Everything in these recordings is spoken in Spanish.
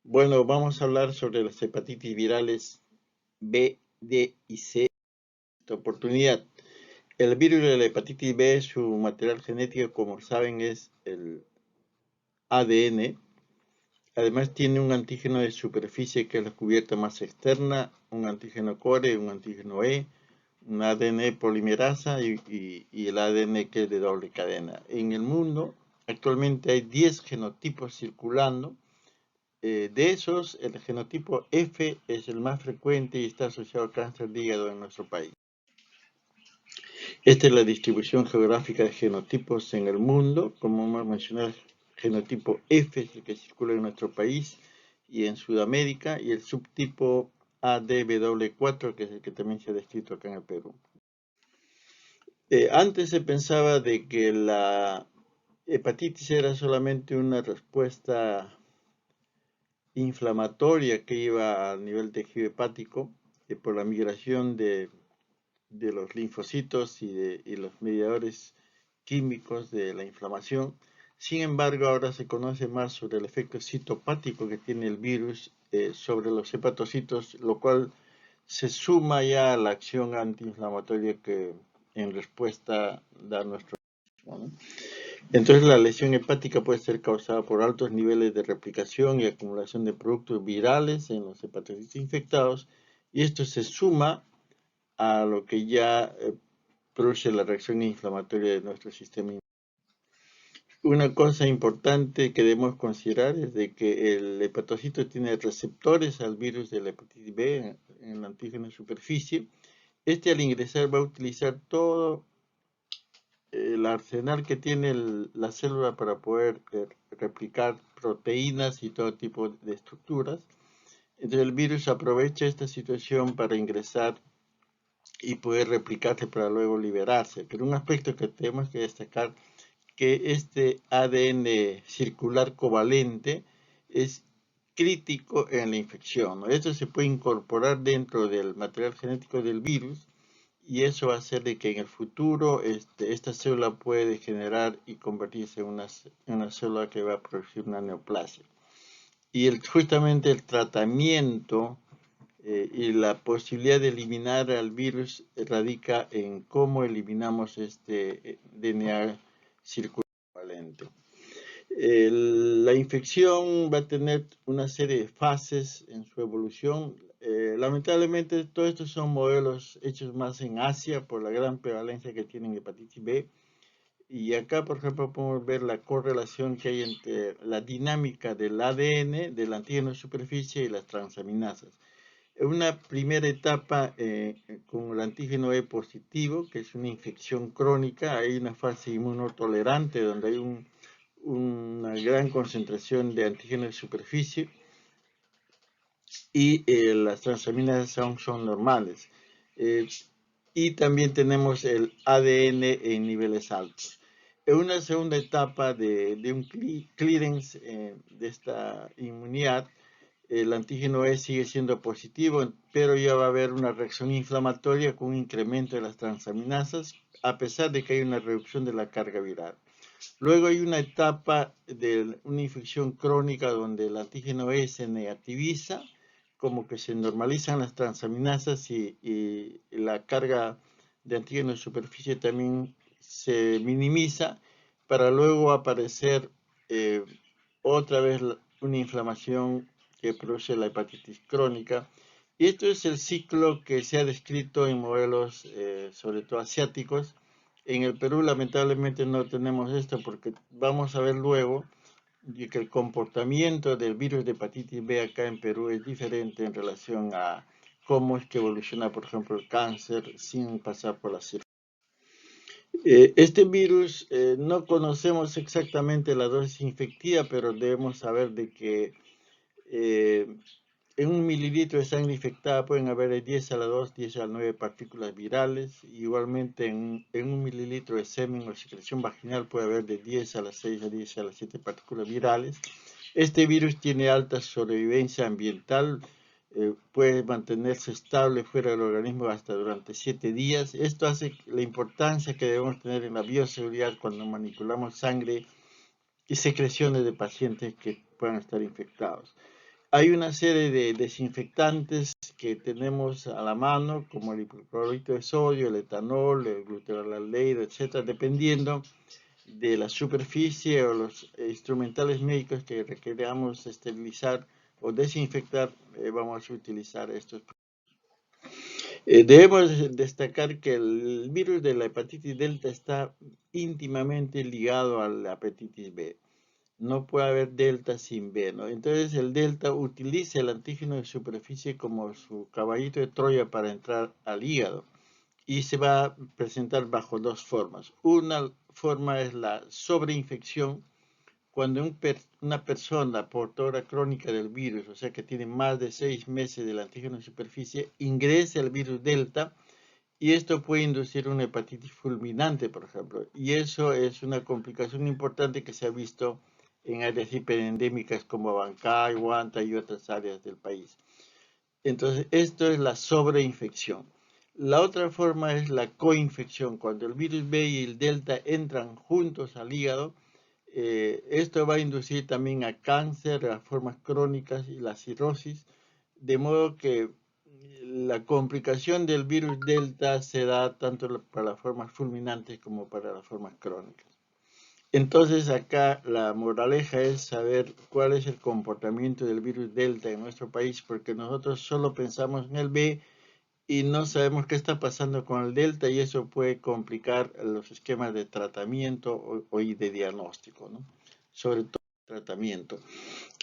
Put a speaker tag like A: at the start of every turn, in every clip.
A: Bueno, vamos a hablar sobre las hepatitis virales B, D y C. Esta oportunidad. El virus de la hepatitis B, su material genético, como saben, es el ADN. Además, tiene un antígeno de superficie que es la cubierta más externa, un antígeno core, un antígeno E, un ADN polimerasa y el ADN que es de doble cadena. En el mundo, actualmente hay 10 genotipos circulando. De esos, el genotipo F es el más frecuente y está asociado al cáncer de hígado en nuestro país. Esta es la distribución geográfica de genotipos en el mundo. Como hemos mencionado, el genotipo F es el que circula en nuestro país y en Sudamérica, y el subtipo ADW4, que es el que también se ha descrito acá en el Perú. Antes se pensaba de que la hepatitis era solamente una respuesta inflamatoria que iba a nivel tejido hepático por la migración de los linfocitos y los mediadores químicos de la inflamación. Sin embargo, ahora se conoce más sobre el efecto citopático que tiene el virus sobre los hepatocitos, lo cual se suma ya a la acción antiinflamatoria que en respuesta da nuestro organismo, ¿no? Entonces, la lesión hepática puede ser causada por altos niveles de replicación y acumulación de productos virales en los hepatocitos infectados, y esto se suma a lo que ya produce la reacción inflamatoria de nuestro sistema inmune. Una cosa importante que debemos considerar es de que el hepatocito tiene receptores al virus de la hepatitis B en el antígeno de superficie. Este, al ingresar, va a utilizar todo el arsenal que tiene la célula para poder replicar proteínas y todo tipo de estructuras. Entonces el virus aprovecha esta situación para ingresar y poder replicarse para luego liberarse. Pero un aspecto que tenemos que destacar, que este ADN circular covalente es crítico en la infección, ¿no? Esto se puede incorporar dentro del material genético del virus, y eso va a hacer de que en el futuro esta célula puede generar y convertirse en una célula que va a producir una neoplasia. Y justamente el tratamiento y la posibilidad de eliminar al virus radica en cómo eliminamos este DNA circular covalente. La infección va a tener una serie de fases en su evolución. Lamentablemente, todos estos son modelos hechos más en Asia por la gran prevalencia que tienen hepatitis B. Y acá, por ejemplo, podemos ver la correlación que hay entre la dinámica del ADN, del antígeno de superficie y las transaminasas. En una primera etapa, con el antígeno E positivo, que es una infección crónica, hay una fase inmunotolerante donde hay una gran concentración de antígeno de superficie y las transaminas aún son normales. Y también tenemos el ADN en niveles altos. En una segunda etapa de un clearance de esta inmunidad, el antígeno E sigue siendo positivo, pero ya va a haber una reacción inflamatoria con un incremento de las transaminasas, a pesar de que hay una reducción de la carga viral. Luego hay una etapa de una infección crónica donde el antígeno E se negativiza, como que se normalizan las transaminasas y la carga de antígeno de superficie también se minimiza, para luego aparecer otra vez una inflamación que produce la hepatitis crónica. Y esto es el ciclo que se ha descrito en modelos, sobre todo asiáticos. En el Perú lamentablemente no tenemos esto porque vamos a ver luego que el comportamiento del virus de hepatitis B acá en Perú es diferente en relación a cómo es que evoluciona, por ejemplo, el cáncer sin pasar por la cirugía. Este virus, no conocemos exactamente la dosis infectiva, pero debemos saber de que en un mililitro de sangre infectada pueden haber de 10 a la 2, 10 a la 9 partículas virales. Igualmente en un mililitro de semen o secreción vaginal puede haber de 10 a la 6 a 10 a las 7 partículas virales. Este virus tiene alta sobrevivencia ambiental, puede mantenerse estable fuera del organismo hasta durante 7 días. Esto hace la importancia que debemos tener en la bioseguridad cuando manipulamos sangre y secreciones de pacientes que puedan estar infectados. Hay una serie de desinfectantes que tenemos a la mano, como el hipoclorito de sodio, el etanol, el glutaraldehído, etcétera, dependiendo de la superficie o los instrumentales médicos que requeramos esterilizar o desinfectar, vamos a utilizar estos. Debemos destacar que el virus de la hepatitis delta está íntimamente ligado a la hepatitis B. No puede haber delta sin B, ¿no? Entonces el delta utiliza el antígeno de superficie como su caballito de Troya para entrar al hígado y se va a presentar bajo dos formas. Una forma es la sobreinfección, cuando una persona portadora crónica del virus, o sea que tiene más de 6 meses del antígeno de superficie, ingresa el virus delta y esto puede inducir una hepatitis fulminante, por ejemplo. Y eso es una complicación importante que se ha visto en áreas hiperendémicas como Abancay, Huanta y otras áreas del país. Entonces, esto es la sobreinfección. La otra forma es la coinfección, cuando el virus B y el delta entran juntos al hígado. Esto va a inducir también a cáncer, a formas crónicas y la cirrosis, de modo que la complicación del virus delta se da tanto para las formas fulminantes como para las formas crónicas. Entonces acá la moraleja es saber cuál es el comportamiento del virus delta en nuestro país, porque nosotros solo pensamos en el B y no sabemos qué está pasando con el delta y eso puede complicar los esquemas de tratamiento y de diagnóstico, ¿no? Sobre todo el tratamiento.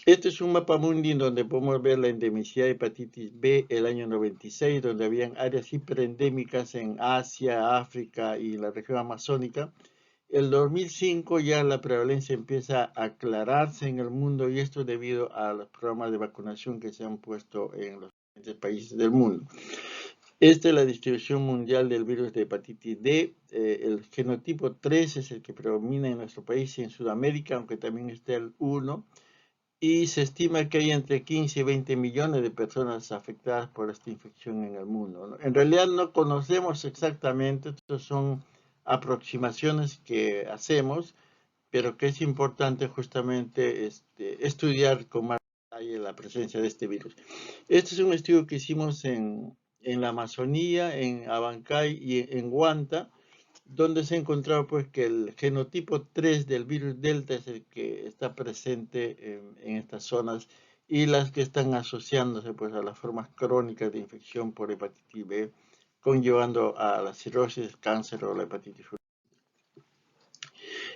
A: Este es un mapa mundi donde podemos ver la endemicidad de hepatitis B el año 96, donde habían áreas hiperendémicas en Asia, África y la región amazónica. El 2005 ya la prevalencia empieza a aclararse en el mundo y esto debido a los programas de vacunación que se han puesto en los diferentes países del mundo. Esta es la distribución mundial del virus de hepatitis D. El genotipo 3 es el que predomina en nuestro país y en Sudamérica, aunque también está el 1. Y se estima que hay entre 15 y 20 millones de personas afectadas por esta infección en el mundo, ¿no? En realidad no conocemos exactamente, estos son aproximaciones que hacemos, pero que es importante justamente estudiar con más detalle la presencia de este virus. Este es un estudio que hicimos en la Amazonía, en Abancay y en Huanta, donde se ha encontrado pues que el genotipo 3 del virus delta es el que está presente en estas zonas y las que están asociándose pues a las formas crónicas de infección por hepatitis B, conllevando a la cirrosis, cáncer o la hepatitis.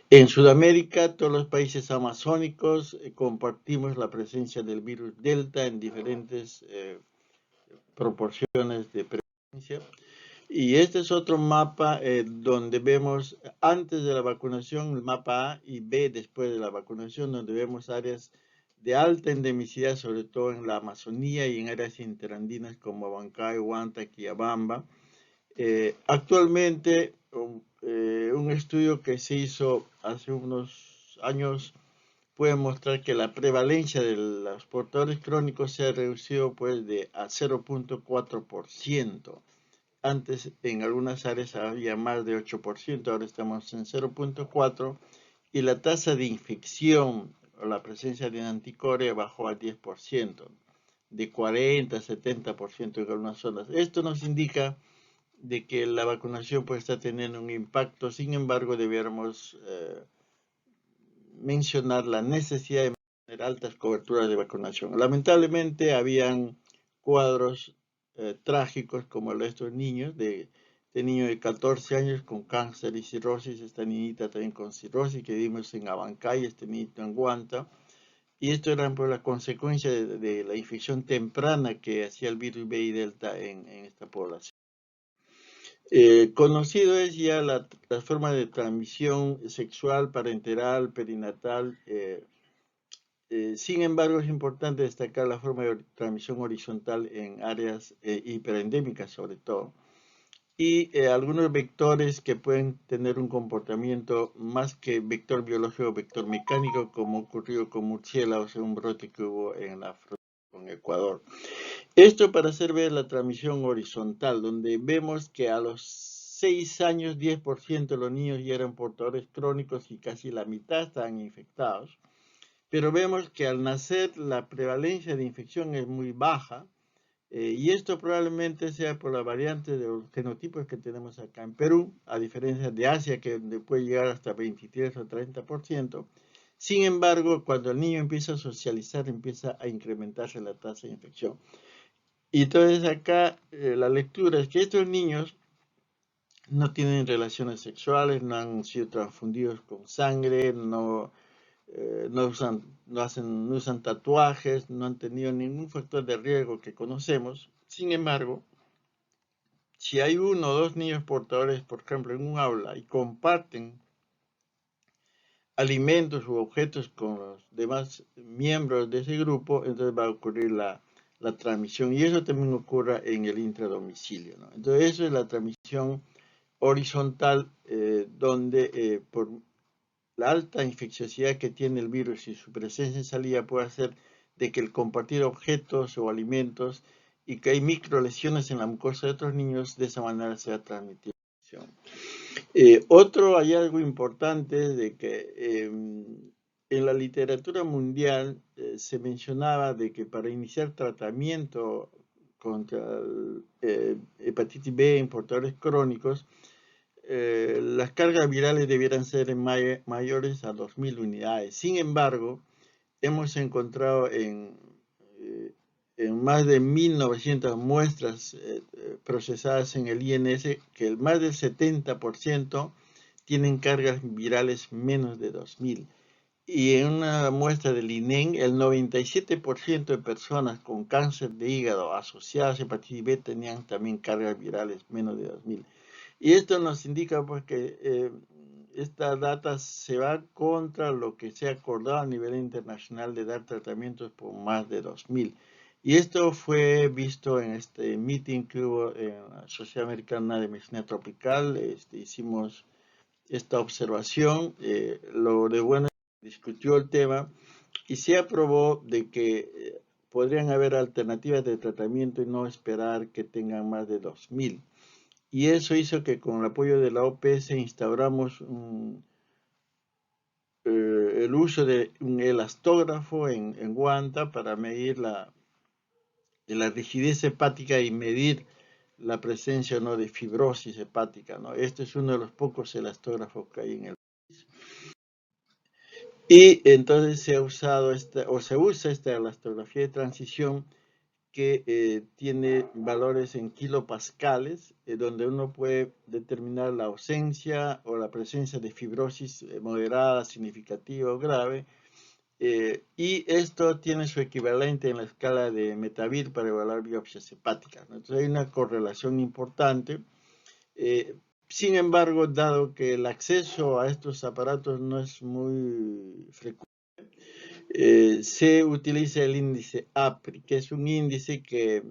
A: En Sudamérica, todos los países amazónicos compartimos la presencia del virus delta en diferentes proporciones de presencia. Y este es otro mapa donde vemos antes de la vacunación, el mapa A, y B después de la vacunación, donde vemos áreas de alta endemicidad, sobre todo en la Amazonía y en áreas interandinas como Abancay, Huanta, Quillabamba. Actualmente, un estudio que se hizo hace unos años puede mostrar que la prevalencia de los portadores crónicos se ha reducido pues a 0.4%. Antes en algunas áreas había más de 8%, ahora estamos en 0.4% y la tasa de infección o la presencia de anticore bajó a 10%, de 40 a 70% en algunas zonas. Esto nos indica de que la vacunación puede estar teniendo un impacto, sin embargo debiéramos mencionar la necesidad de mantener altas coberturas de vacunación. Lamentablemente habían cuadros trágicos como el de estos niños, de niño de 14 años con cáncer y cirrosis, esta niñita también con cirrosis que vimos en Abancay, este niñito en Huanta, y esto era por la consecuencia de la infección temprana que hacía el virus B y delta en esta población. Conocido es ya la forma de transmisión sexual, parenteral, perinatal. Sin embargo, es importante destacar la forma de transmisión horizontal en áreas hiperendémicas, sobre todo. Y algunos vectores que pueden tener un comportamiento más que vector biológico, vector mecánico, como ocurrió con murciélagos en un brote que hubo en la frontera con Ecuador. Esto para hacer ver la transmisión horizontal, donde vemos que a los 6 años 10% de los niños ya eran portadores crónicos y casi la mitad estaban infectados. pero vemos que al nacer la prevalencia de infección es muy baja, y esto probablemente sea por la variante de los genotipos que tenemos acá en Perú, a diferencia de Asia, que puede llegar hasta 23 o 30%. Sin embargo, cuando el niño empieza a socializar, empieza a incrementarse la tasa de infección. Y entonces acá la lectura es que estos niños no tienen relaciones sexuales, no han sido transfundidos con sangre, no usan tatuajes, no han tenido ningún factor de riesgo que conocemos. Sin embargo, si hay uno o dos niños portadores, por ejemplo, en un aula y comparten alimentos u objetos con los demás miembros de ese grupo, entonces va a ocurrir la transmisión. Y eso también ocurre en el intradomicilio, ¿no? Entonces, eso es la transmisión horizontal, donde por la alta infecciosidad que tiene el virus y su presencia en salida puede hacer de que el compartir objetos o alimentos y que hay micro lesiones en la mucosa de otros niños, de esa manera se va a transmitir la infección. Otro hallazgo importante es de que en la literatura mundial se mencionaba de que para iniciar tratamiento contra hepatitis B en portadores crónicos, las cargas virales debieran ser mayores a 2.000 unidades. Sin embargo, hemos encontrado en más de 1.900 muestras procesadas en el INS que más del 70% tienen cargas virales menos de 2.000. Y en una muestra del INEN, el 97% de personas con cáncer de hígado asociadas a hepatitis B tenían también cargas virales menos de 2.000. Y esto nos indica pues que esta data se va contra lo que se ha acordado a nivel internacional de dar tratamientos por más de 2.000. Y esto fue visto en este meeting que hubo en la Sociedad Americana de Medicina Tropical. Hicimos esta observación. Lo de bueno es que discutió el tema y se aprobó de que podrían haber alternativas de tratamiento y no esperar que tengan más de 2.000. Y eso hizo que con el apoyo de la OPS instauramos el uso de un elastógrafo en guanta para medir la rigidez hepática y medir la presencia o no de fibrosis hepática, ¿no? Este es uno de los pocos elastógrafos que hay en el país. Y entonces se ha usado se usa esta elastografía de transición que tiene valores en kilopascales, donde uno puede determinar la ausencia o la presencia de fibrosis moderada, significativa o grave, y esto tiene su equivalente en la escala de Metavir para evaluar biopsias hepáticas, ¿no? Entonces hay una correlación importante. Sin embargo, dado que el acceso a estos aparatos no es muy frecuente, se utiliza el índice APRI, que es un índice que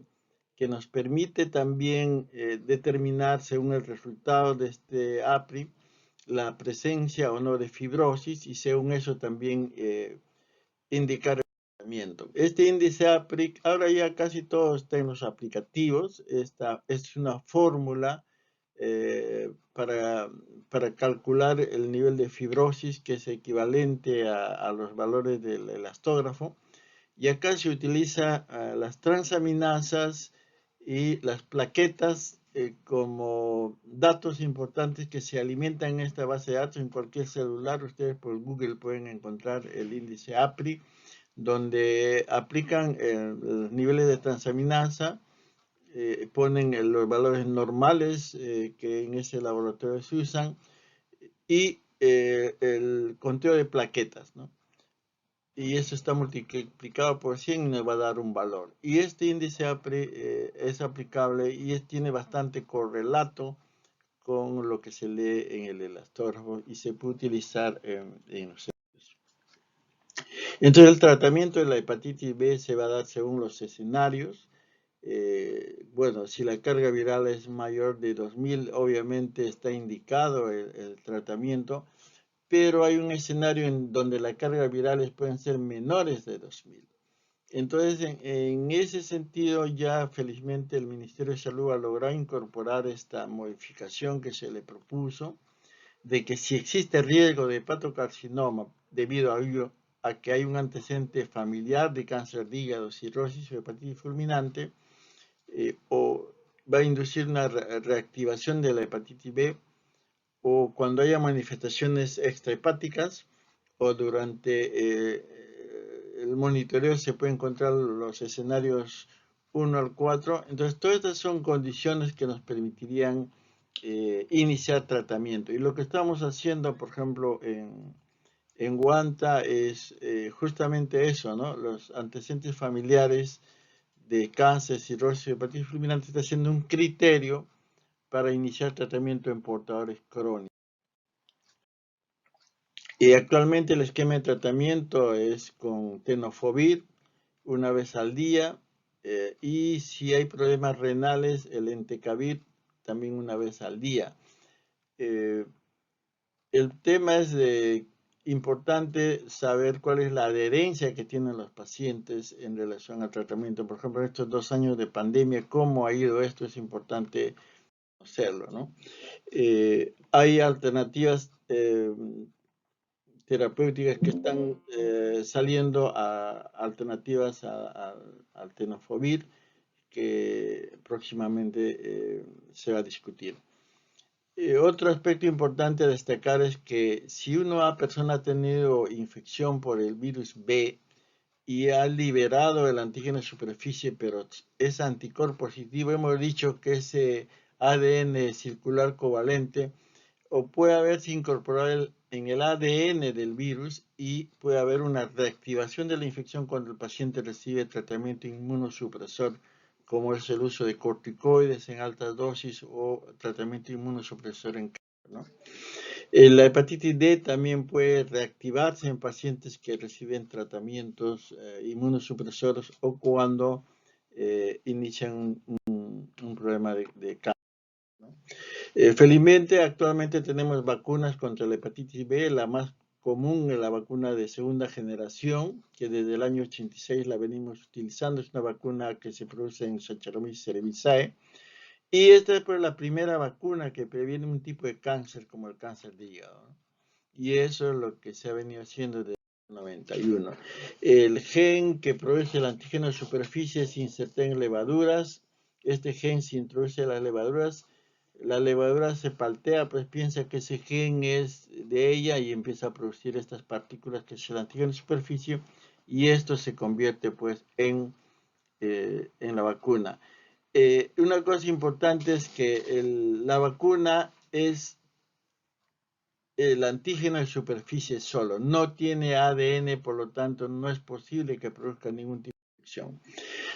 A: nos permite también determinar, según el resultado de este APRI, la presencia o no de fibrosis y según eso también indicar el tratamiento. Este índice APRI, ahora ya casi todo está en los aplicativos. Esta es una fórmula para calcular el nivel de fibrosis, que es equivalente a los valores del elastógrafo. Y acá se utiliza las transaminasas y las plaquetas como datos importantes que se alimentan en esta base de datos en cualquier celular. Ustedes por Google pueden encontrar el índice APRI, donde aplican los niveles de transaminasa, ponen los valores normales que en ese laboratorio se usan y el conteo de plaquetas, ¿no? Y eso está multiplicado por 100 y nos va a dar un valor. Y este índice APRI es aplicable y tiene bastante correlato con lo que se lee en el elastógrafo y se puede utilizar en los centros. Entonces el tratamiento de la hepatitis B se va a dar según los escenarios. Bueno, si la carga viral es mayor de 2.000, obviamente está indicado el tratamiento, pero hay un escenario en donde las cargas virales pueden ser menores de 2.000. Entonces, en ese sentido, ya felizmente el Ministerio de Salud ha logrado incorporar esta modificación que se le propuso, de que si existe riesgo de hepatocarcinoma debido a que hay un antecedente familiar de cáncer de hígado, cirrosis o hepatitis fulminante, o va a inducir una reactivación de la hepatitis B, o cuando haya manifestaciones extrahepáticas, o durante el monitoreo se puede encontrar los escenarios 1 al 4. Entonces, todas estas son condiciones que nos permitirían iniciar tratamiento. Y lo que estamos haciendo, por ejemplo, en Guanta es justamente eso, ¿no? Los antecedentes familiares de cáncer, cirrosis y hepatitis fulminante está siendo un criterio para iniciar tratamiento en portadores crónicos. Y actualmente el esquema de tratamiento es con tenofovir una vez al día, y si hay problemas renales, el entecavir también una vez al día. El tema es importante saber cuál es la adherencia que tienen los pacientes en relación al tratamiento. Por ejemplo, en estos 2 años de pandemia, cómo ha ido esto, es importante conocerlo, ¿no? Hay alternativas terapéuticas que están saliendo alternativas al tenofovir, que próximamente se va a discutir. Otro aspecto importante a destacar es que si una persona ha tenido infección por el virus B y ha liberado el antígeno de superficie, pero es anticuerpo positivo, hemos dicho que ese ADN circular covalente o puede haberse incorporado en el ADN del virus y puede haber una reactivación de la infección cuando el paciente recibe tratamiento inmunosupresor, como es el uso de corticoides en altas dosis o tratamiento inmunosupresor en cáncer, ¿no? La hepatitis D también puede reactivarse en pacientes que reciben tratamientos inmunosupresores o cuando inician un problema de cáncer, ¿no? Felizmente, actualmente tenemos vacunas contra la hepatitis B. La más común es la vacuna de segunda generación, que desde el año 86 la venimos utilizando. Es una vacuna que se produce en Saccharomyces cerevisiae. Y esta es pues la primera vacuna que previene un tipo de cáncer como el cáncer de hígado, ¿no? Y eso es lo que se ha venido haciendo desde el 91. El gen que produce el antígeno de superficie se inserta en levaduras. Este gen se introduce en las levaduras. La levadura se paltea, pues piensa que ese gen es de ella y empieza a producir estas partículas que es el antígeno de superficie, y esto se convierte pues en la vacuna. Una cosa importante es que la vacuna es el antígeno de superficie solo, no tiene ADN, por lo tanto no es posible que produzca ningún tipo de infección.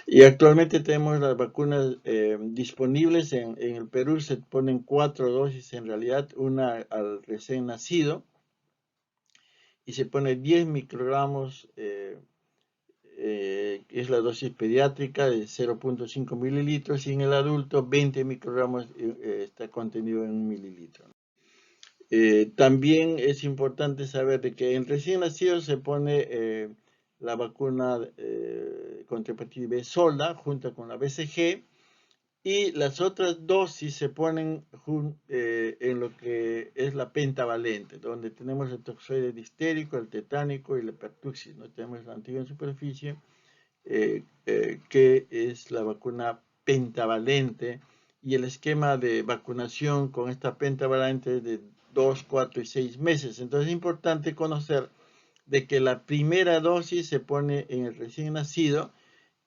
A: Y actualmente tenemos las vacunas disponibles. En el Perú se ponen 4 dosis en realidad, una al recién nacido, y se pone 10 microgramos, que es la dosis pediátrica de 0.5 mililitros, y en el adulto 20 microgramos está contenido en 1 mililitro. También es importante saber de que en recién nacidos se pone la vacuna contra hepatitis B sola junto con la BCG, y las otras dosis se ponen en lo que es la pentavalente, donde tenemos el toxoide distérico, el tetánico y el pertuxis, ¿no? Tenemos el antígeno en superficie, que es la vacuna pentavalente, y el esquema de vacunación con esta pentavalente es de 2, 4 y 6 meses. Entonces es importante conocer de que la primera dosis se pone en el recién nacido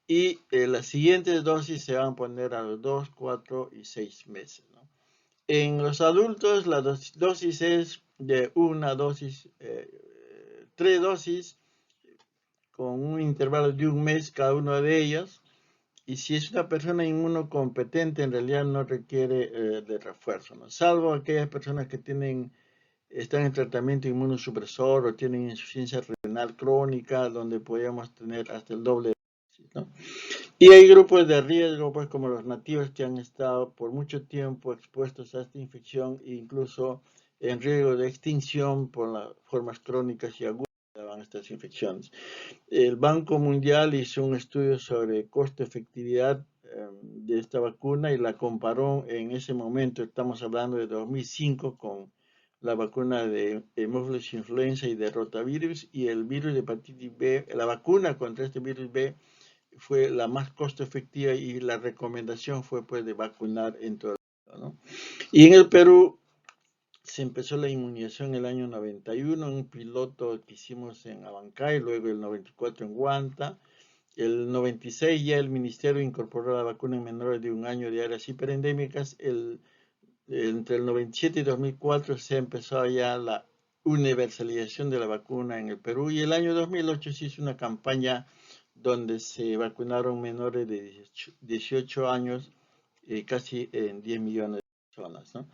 A: y las siguientes dosis se van a poner a los 2, 4 y 6 meses, ¿no? En los adultos la dosis es de una dosis, 3 dosis con un intervalo de 1 mes cada uno de ellos. Y si es una persona inmunocompetente, en realidad no requiere de refuerzo, ¿no? Salvo aquellas personas que están en tratamiento inmunosupresor o tienen insuficiencia renal crónica, donde podríamos tener hasta el doble de dosis, ¿no? Y hay grupos de riesgo, pues como los nativos que han estado por mucho tiempo expuestos a esta infección e incluso en riesgo de extinción por las formas crónicas y agudas de estas infecciones. El Banco Mundial hizo un estudio sobre costo-efectividad de esta vacuna y la comparó en ese momento, estamos hablando de 2005, con la vacuna de hemófilos influenza y de rotavirus, y el virus de hepatitis B, la vacuna contra este virus B fue la más costo efectiva y la recomendación fue pues de vacunar en todo el mundo, ¿no? Y en el Perú se empezó la inmunización en el año 91, un piloto que hicimos en Abancay, luego el 94 en Huanta. El 96 ya el ministerio incorporó la vacuna en menores de un año de áreas hiperendémicas. Entre el 97 y 2004 se empezó ya la universalización de la vacuna en el Perú, y el año 2008 se hizo una campaña donde se vacunaron menores de 18 años, casi en 10 millones de personas, ¿no?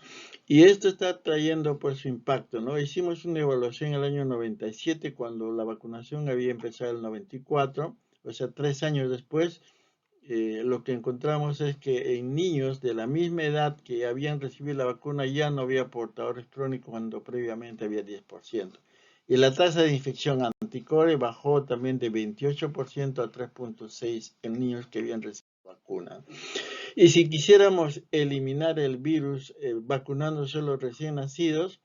A: Y esto está trayendo pues su impacto, ¿no? Hicimos una evaluación en el año 97 cuando la vacunación había empezado en el 94, o sea, 3 años después. Lo que encontramos es que en niños de la misma edad que habían recibido la vacuna ya no había portadores crónicos cuando previamente había 10%. Y la tasa de infección anticore bajó también de 28% a 3.6% en niños que habían recibido la vacuna. Y si quisiéramos eliminar el virus vacunando solo recién nacidos,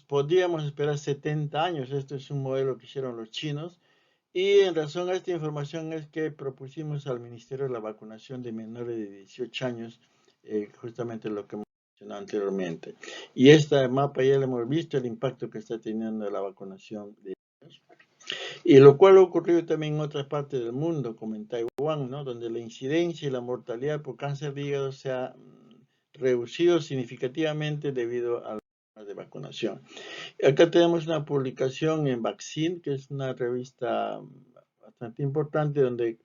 A: podríamos esperar 70 años. Esto es un modelo que hicieron los chinos. Y en razón a esta información es que propusimos al Ministerio de la Vacunación de menores de 18 años, justamente lo que hemos mencionado anteriormente. Y esta mapa ya lo hemos visto, el impacto que está teniendo la vacunación de ellos. Y lo cual ha ocurrido también en otras partes del mundo, como en Taiwán, ¿no? Donde la incidencia y la mortalidad por cáncer de hígado se ha reducido significativamente debido a de vacunación. Acá tenemos una publicación en Vaccine, que es una revista bastante importante, donde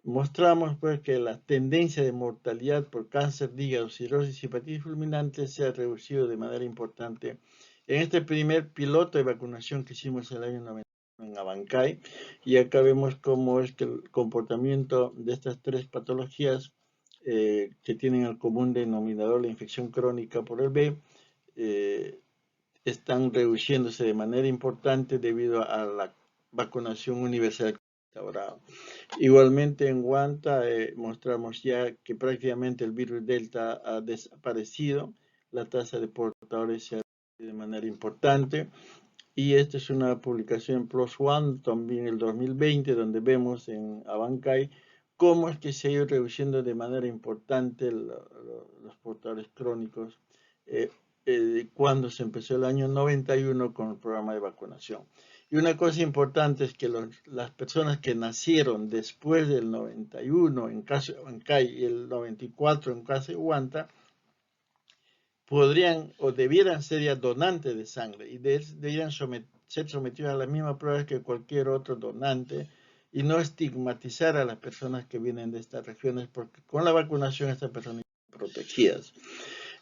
A: mostramos pues que la tendencia de mortalidad por cáncer de hígado, cirrosis y hepatitis fulminante se ha reducido de manera importante en este primer piloto de vacunación que hicimos el año 90 en Abancay. Y acá vemos cómo es que el comportamiento de estas tres patologías que tienen el común denominador la infección crónica por el B, están reduciéndose de manera importante debido a la vacunación universal instaurada. Igualmente en Huanta mostramos ya que prácticamente el virus Delta ha desaparecido, la tasa de portadores se ha reducido de manera importante, y esta es una publicación en PLOS ONE también el 2020, donde vemos en Abancay cómo es que se ha ido reduciendo de manera importante los portadores crónicos cuando se empezó el año 91 con el programa de vacunación. Y una cosa importante es que las personas que nacieron después del 91 en caso de Abancay y el 94 en caso de Huanta, podrían o debieran ser ya donantes de sangre y debieran ser sometidos a las mismas pruebas que cualquier otro donante, y no estigmatizar a las personas que vienen de estas regiones, porque con la vacunación estas personas están protegidas.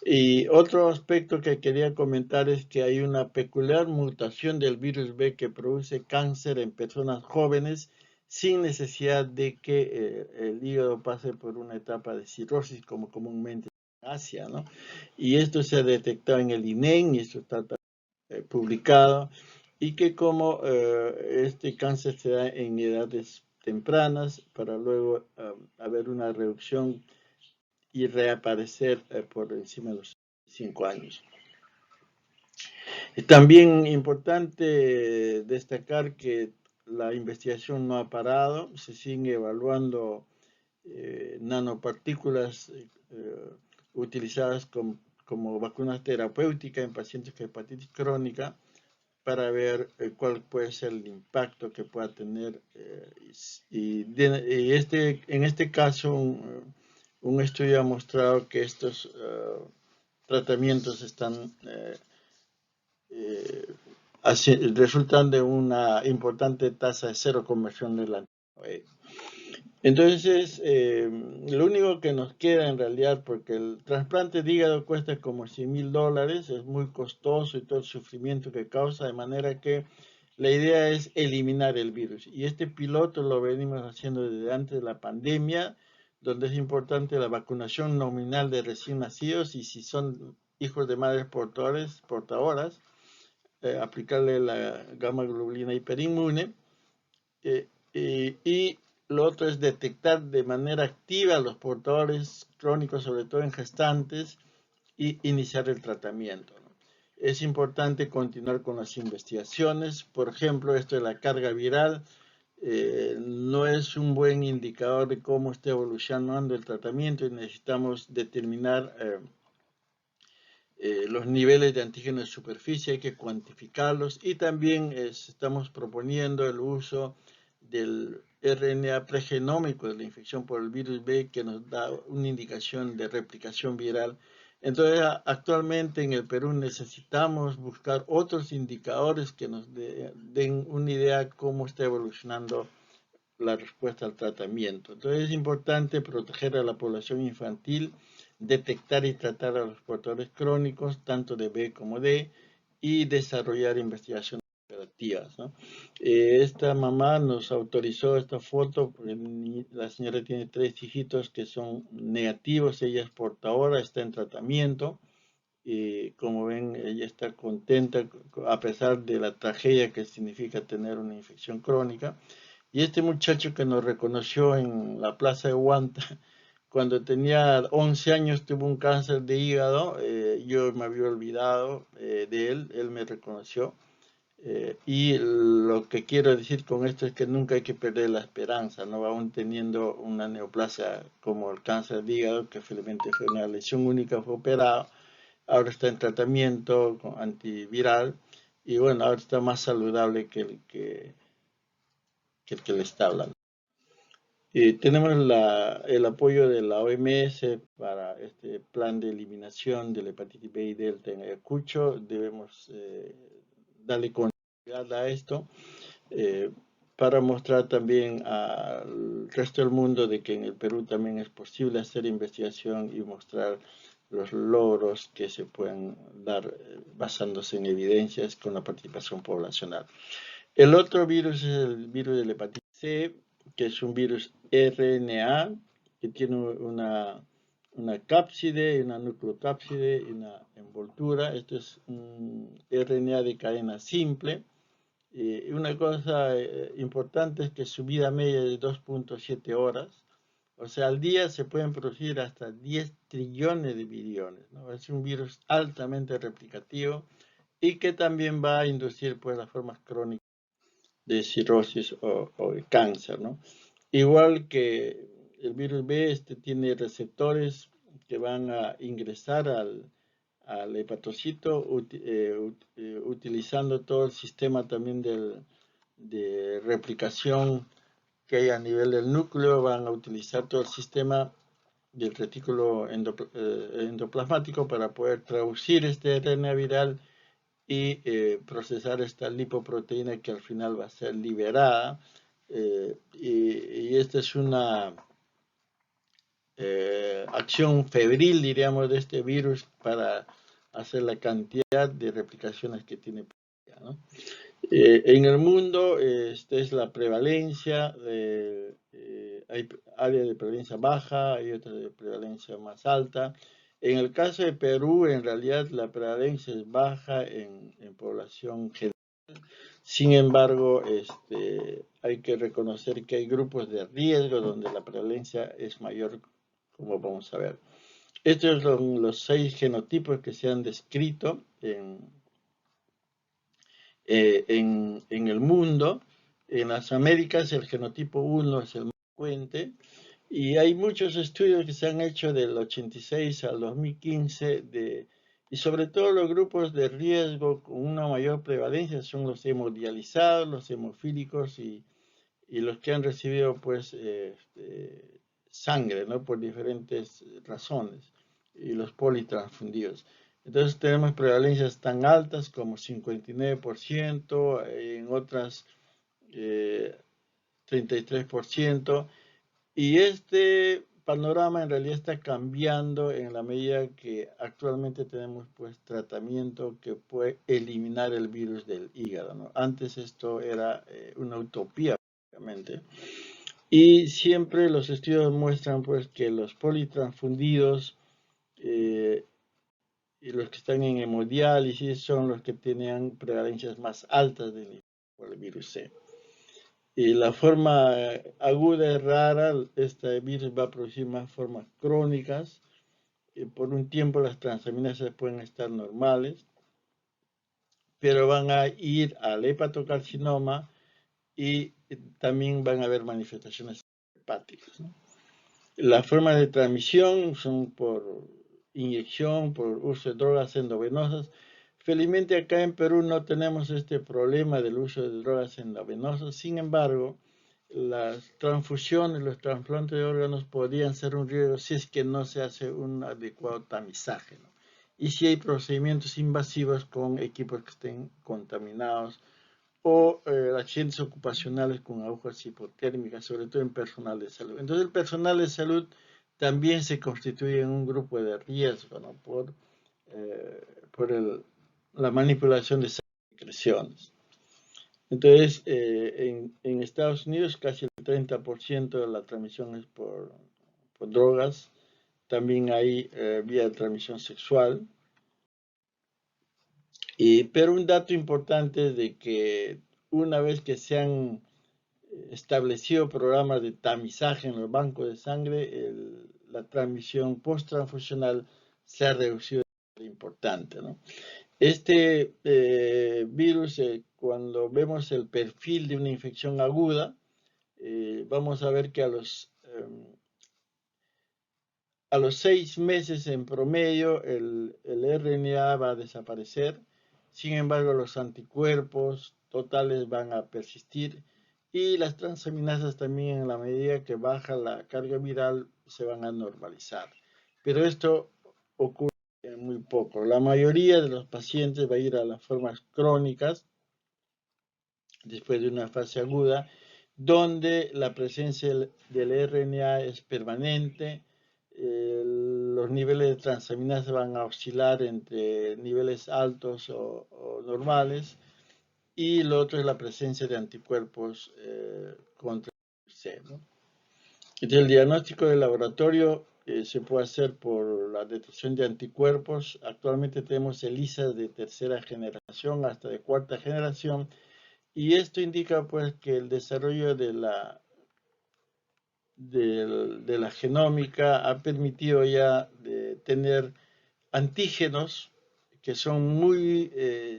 A: Y otro aspecto que quería comentar es que hay una peculiar mutación del virus B que produce cáncer en personas jóvenes sin necesidad de que el hígado pase por una etapa de cirrosis como comúnmente en Asia, ¿no? Y esto se ha detectado en el INEM y esto está publicado, y que como este cáncer se da en edades tempranas para luego haber una reducción y reaparecer por encima de los 5 años. Es también importante destacar que la investigación no ha parado, se siguen evaluando nanopartículas utilizadas como vacunas terapéuticas en pacientes con hepatitis crónica para ver cuál puede ser el impacto que pueda tener. En este caso, un estudio ha mostrado que estos tratamientos están resultan de una importante tasa de cero conversión de la. Entonces, lo único que nos queda en realidad, porque el trasplante de hígado cuesta como $100,000, es muy costoso y todo el sufrimiento que causa, de manera que la idea es eliminar el virus. Y este piloto lo venimos haciendo desde antes de la pandemia, donde es importante la vacunación nominal de recién nacidos, y si son hijos de madres portadoras, aplicarle la gamma globulina hiperinmune, y lo otro es detectar de manera activa a los portadores crónicos, sobre todo en gestantes, y iniciar el tratamiento, ¿no? es importante continuar con las investigaciones. Por ejemplo, esto de la carga viral no es un buen indicador de cómo está evolucionando el tratamiento y necesitamos determinar los niveles de antígeno de superficie, hay que cuantificarlos y también estamos proponiendo el uso del RNA pregenómico de la infección por el virus B que nos da una indicación de replicación viral. Entonces, actualmente en el Perú necesitamos buscar otros indicadores que nos den una idea de cómo está evolucionando la respuesta al tratamiento. Entonces es importante proteger a la población infantil, detectar y tratar a los portadores crónicos, tanto de B como D, y desarrollar investigaciones operativas, ¿no? Esta mamá nos autorizó esta foto, porque la señora tiene 3 hijitos que son negativos, ella es portadora, está en tratamiento. Y como ven, ella está contenta a pesar de la tragedia que significa tener una infección crónica. Y este muchacho que nos reconoció en la plaza de Huanta, cuando tenía 11 años tuvo un cáncer de hígado, yo me había olvidado de él, él me reconoció. Y lo que quiero decir con esto es que nunca hay que perder la esperanza, ¿no? Aún teniendo una neoplasia como el cáncer de hígado, que felizmente fue una lesión única, fue operado, ahora está en tratamiento con antiviral y bueno, ahora está más saludable que el que le está hablando. Tenemos el apoyo de la OMS para este plan de eliminación de la hepatitis B y delta en Ayacucho. Debemos darle continuidad a esto para mostrar también al resto del mundo de que en el Perú también es posible hacer investigación y mostrar los logros que se pueden dar basándose en evidencias con la participación poblacional. El otro virus es el virus de la hepatitis C, que es un virus RNA, que tiene una cápside, una nucleocápside y una envoltura. Esto es un RNA de cadena simple. Y una cosa importante es que su vida media es de 2.7 horas. O sea, al día se pueden producir hasta 10 trillones de viriones, ¿no? Es un virus altamente replicativo y que también va a inducir pues, las formas crónicas de cirrosis o de cáncer, ¿no? Igual que el virus B, este tiene receptores que van a ingresar al hepatocito utilizando todo el sistema también de replicación que hay a nivel del núcleo, van a utilizar todo el sistema del retículo endoplasmático para poder traducir este RNA viral y procesar esta lipoproteína que al final va a ser liberada. Y esta es una acción febril, diríamos, de este virus para hacer la cantidad de replicaciones que tiene, ¿no? En el mundo, esta es la prevalencia, hay áreas de prevalencia baja, hay otras de prevalencia más alta. En el caso de Perú, en realidad la prevalencia es baja en población general. Sin embargo, hay que reconocer que hay grupos de riesgo donde la prevalencia es mayor, como vamos a ver. Estos son los 6 genotipos que se han descrito en el mundo. En las Américas el genotipo 1 es el más frecuente y hay muchos estudios que se han hecho del 86 al 2015 y sobre todo los grupos de riesgo con una mayor prevalencia son los hemodializados, los hemofílicos y los que han recibido pues sangre, ¿no? Por diferentes razones y los politransfundidos. Entonces tenemos prevalencias tan altas como 59%, en otras 33%, y este panorama en realidad está cambiando en la medida que actualmente tenemos pues tratamiento que puede eliminar el virus del hígado, ¿no? Antes esto era una utopía prácticamente. Y siempre los estudios muestran pues que los politransfundidos y los que están en hemodiálisis son los que tenían prevalencias más altas por el virus C. Y la forma aguda es rara, este virus va a producir más formas crónicas. Por un tiempo las transaminasas pueden estar normales, pero van a ir al hepatocarcinoma y también van a haber manifestaciones hepáticas, ¿no? Las formas de transmisión son por inyección, por uso de drogas endovenosas. Felizmente acá en Perú no tenemos este problema del uso de drogas endovenosas. Sin embargo, las transfusiones, los trasplantes de órganos podrían ser un riesgo si es que no se hace un adecuado tamizaje, ¿no? Y si hay procedimientos invasivos con equipos que estén contaminados o accidentes ocupacionales con agujas hipotérmicas, sobre todo en personal de salud. Entonces el personal de salud también se constituye en un grupo de riesgo, ¿no? por la manipulación de secreciones. Entonces, en Estados Unidos casi el 30% de la transmisión es por drogas. También hay vía de transmisión sexual. Pero un dato importante es de que una vez que se han establecido programas de tamizaje en los bancos de sangre, la transmisión post-transfusional se ha reducido de manera importante, ¿no? Este virus, cuando vemos el perfil de una infección aguda, vamos a ver que a los 6 meses en promedio el RNA va a desaparecer. Sin embargo, los anticuerpos totales van a persistir y las transaminasas también, en la medida que baja la carga viral, se van a normalizar. Pero esto ocurre muy poco. La mayoría de los pacientes va a ir a las formas crónicas después de una fase aguda, donde la presencia del RNA es permanente. Los niveles de transaminasa van a oscilar entre niveles altos o normales, y lo otro es la presencia de anticuerpos contra el C, ¿no? Entonces, el diagnóstico del laboratorio se puede hacer por la detección de anticuerpos. Actualmente tenemos ELISA de tercera generación hasta de cuarta generación, y esto indica pues que el desarrollo de la genómica ha permitido ya tener antígenos que son muy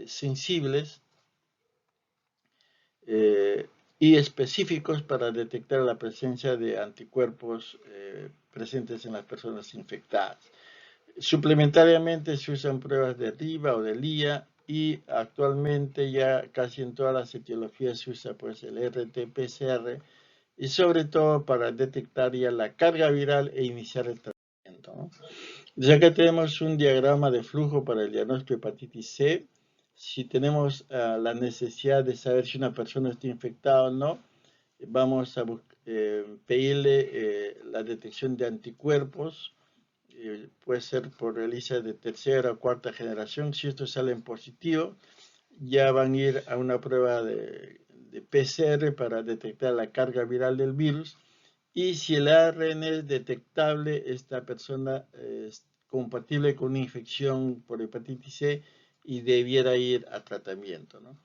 A: sensibles y específicos para detectar la presencia de anticuerpos presentes en las personas infectadas. Suplementariamente se usan pruebas de RIVA o de LIA, y actualmente ya casi en todas las etiologías se usa pues el RT-PCR, y sobre todo para detectar ya la carga viral e iniciar el tratamiento, ¿no? Ya que tenemos un diagrama de flujo para el diagnóstico de hepatitis C, si tenemos la necesidad de saber si una persona está infectada o no, vamos a pedirle la detección de anticuerpos. Puede ser por ELISA de tercera o cuarta generación. Si estos salen positivos, ya van a ir a una prueba de PCR para detectar la carga viral del virus, y si el ARN es detectable, esta persona es compatible con una infección por hepatitis C y debiera ir a tratamiento, ¿no?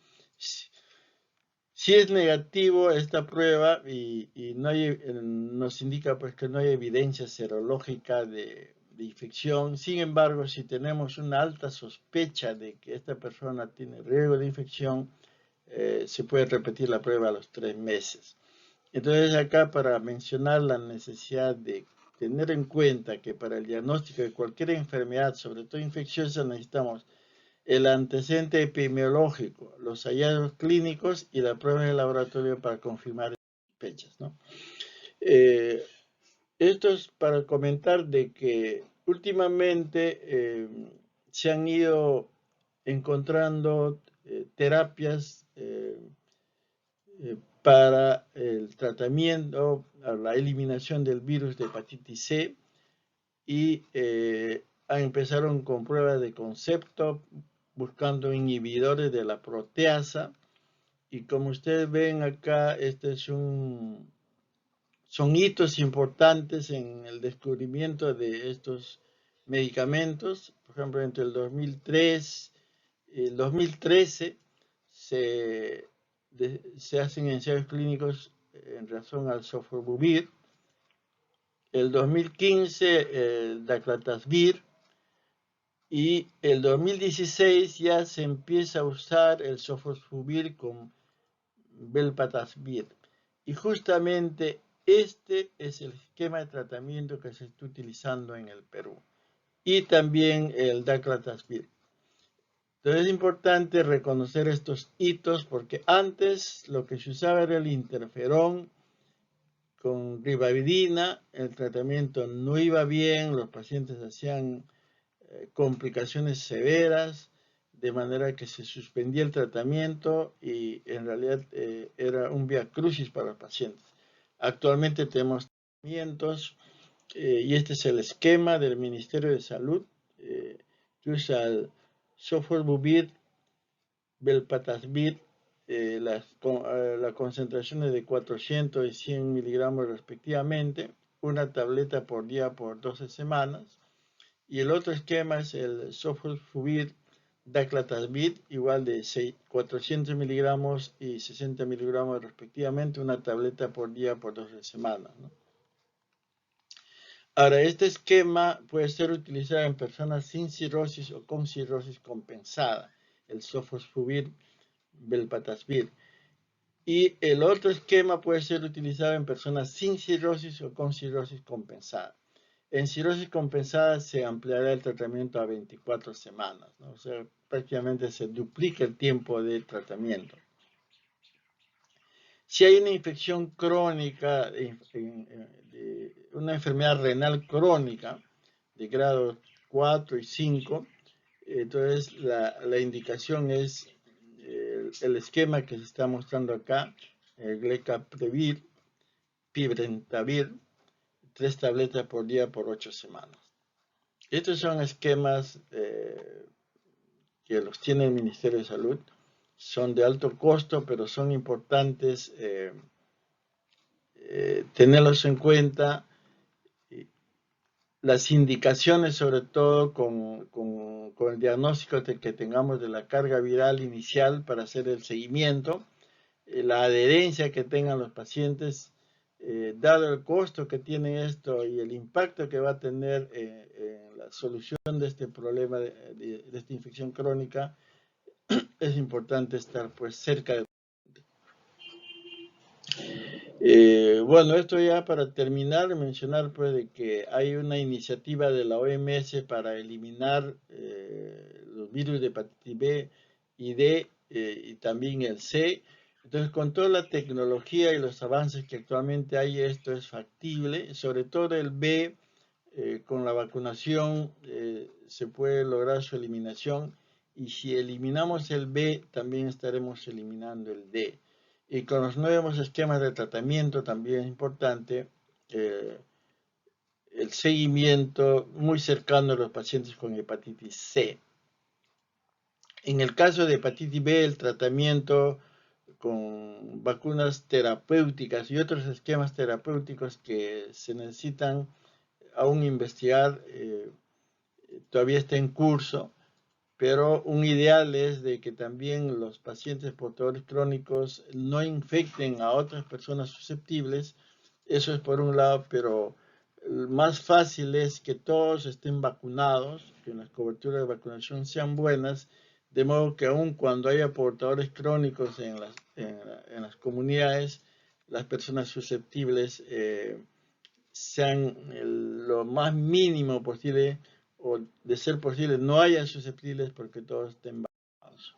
A: Si es negativo esta prueba y no hay, nos indica pues que no hay evidencia serológica de infección. Sin embargo, si tenemos una alta sospecha de que esta persona tiene riesgo de infección, se puede repetir la prueba a los 3 meses. Entonces acá, para mencionar la necesidad de tener en cuenta que para el diagnóstico de cualquier enfermedad, sobre todo infecciosa, necesitamos el antecedente epidemiológico, los hallazgos clínicos y la prueba de laboratorio para confirmar sospechas, ¿no? Esto es para comentar de que últimamente se han ido encontrando terapias para el tratamiento, la eliminación del virus de hepatitis C, y empezaron con pruebas de concepto buscando inhibidores de la proteasa, y como ustedes ven acá, son hitos importantes en el descubrimiento de estos medicamentos. Por ejemplo, entre el 2003 y el 2013 se hacen ensayos clínicos en relación al sofosbuvir. El 2015 el daclatasvir, Y el 2016 ya se empieza a usar el sofosbuvir con velpatasvir. Y justamente este es el esquema de tratamiento que se está utilizando en el Perú. Y también el daclatasvir. Entonces es importante reconocer estos hitos porque antes lo que se usaba era el interferón con ribavirin, el tratamiento no iba bien, los pacientes hacían complicaciones severas, de manera que se suspendía el tratamiento y en realidad era un viacrucis para los pacientes. Actualmente tenemos tratamientos y este es el esquema del Ministerio de Salud, que usa el sofosbuvir, velpatasvir, la concentración es de 400 y 100 miligramos respectivamente, una tableta por día por 12 semanas. Y el otro esquema es el sofosbuvir, daclatasvir, igual de 400 miligramos y 60 miligramos respectivamente, una tableta por día por 12 semanas, ¿no? Ahora, este esquema puede ser utilizado en personas sin cirrosis o con cirrosis compensada, el sofosbuvir, velpatasvir. Y el otro esquema puede ser utilizado en personas sin cirrosis o con cirrosis compensada. En cirrosis compensada se ampliará el tratamiento a 24 semanas, ¿no? O sea, prácticamente se duplica el tiempo de tratamiento. Si hay una infección crónica, una enfermedad renal crónica de grado 4 y 5, entonces la indicación es el esquema que se está mostrando acá, el glecaprevir, pibrentavir, 3 tabletas por día por 8 semanas. Estos son esquemas que los tiene el Ministerio de Salud, son de alto costo, pero son importantes tenerlos en cuenta. Las indicaciones, sobre todo con el diagnóstico que tengamos de la carga viral inicial para hacer el seguimiento, la adherencia que tengan los pacientes, dado el costo que tiene esto y el impacto que va a tener en la solución de este problema de esta infección crónica, es importante estar pues cerca de... Bueno, esto ya para terminar, mencionar pues de que hay una iniciativa de la OMS para eliminar los virus de hepatitis B y D y también el C. Entonces, con toda la tecnología y los avances que actualmente hay, esto es factible, sobre todo el B, con la vacunación se puede lograr su eliminación y si eliminamos el B, también estaremos eliminando el D. Y con los nuevos esquemas de tratamiento también es importante el seguimiento muy cercano a los pacientes con hepatitis C. En el caso de hepatitis B, el tratamiento con vacunas terapéuticas y otros esquemas terapéuticos que se necesitan aún investigar, todavía está en curso. Pero un ideal es de que también los pacientes portadores crónicos no infecten a otras personas susceptibles. Eso es por un lado, pero más fácil es que todos estén vacunados, que las coberturas de vacunación sean buenas, de modo que aun cuando haya portadores crónicos en las comunidades, las personas susceptibles sean lo más mínimo posible o de ser posible no hayan susceptibles porque todos estén vacunados.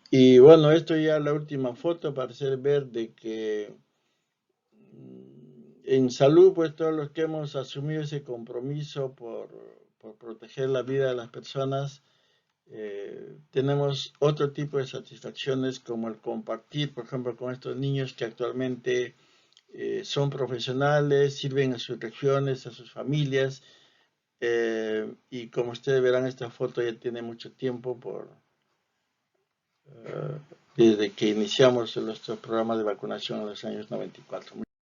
A: Y bueno, esto ya es la última foto para hacer ver de que en salud, pues todos los que hemos asumido ese compromiso por proteger la vida de las personas, tenemos otro tipo de satisfacciones como el compartir, por ejemplo, con estos niños que actualmente son profesionales, sirven a sus regiones, a sus familias, y como ustedes verán, esta foto ya tiene mucho tiempo desde que iniciamos nuestro programa de vacunación en los años 94.